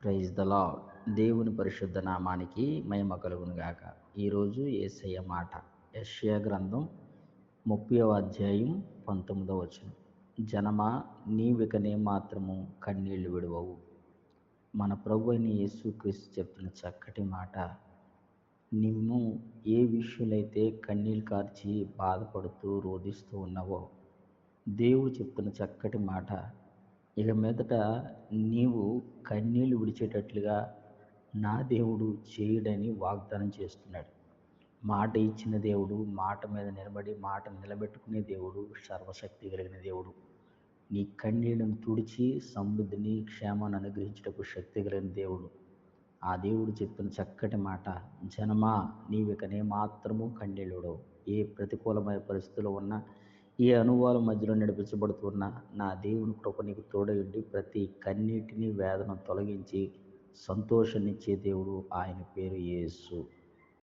Praise the lord. దేవుని పరిశుద్ధ నామానికి మహిమ కలుగును గాక. ఈరోజు యేసయ్య మాట యెషయా గ్రంథం 30వ అధ్యాయం 19వ వచనం. జనమా, నీవికనే మాత్రము కన్నీళ్లు విడువవు. మన ప్రభు అయిన యేసుక్రీస్తు చెప్తున్న చక్కటి మాట. నిన్ను ఏ విషయాలైతే కన్నీళ్ళు కార్చి బాధపడుతూ రోధిస్తూ ఉన్నావో, దేవుడు చెప్తున్న చక్కటి మాట, ఇక మీదట నీవు కన్నీళ్లు విడిచేటట్లుగా నా దేవుడు చేయడని వాగ్దానం చేస్తున్నాడు. మాట ఇచ్చిన దేవుడు, మాట మీద నిలబడి మాట నిలబెట్టుకునే దేవుడు, సర్వశక్తి కలిగిన దేవుడు. నీ కన్నీళ్లను తుడిచి సమృద్ధిని, క్షేమాన్ని అనుగ్రహించుటకు శక్తి కలిగిన దేవుడు. ఆ దేవుడు చెప్తున్న చక్కటి మాట, జనమా, నీవికనే మాత్రము కన్నీళ్ళు విడవవు. ఏ ప్రతికూలమైన పరిస్థితుల్లో ఉన్నా, ఏ అనుభవాల మధ్యలో నడిపించబడుతున్నా, నా దేవుని కృప నీకు తోడయుండి ప్రతి కన్నీటిని, వేదన తొలగించి సంతోషాన్నిచ్చే దేవుడు. ఆయన పేరు యేసు.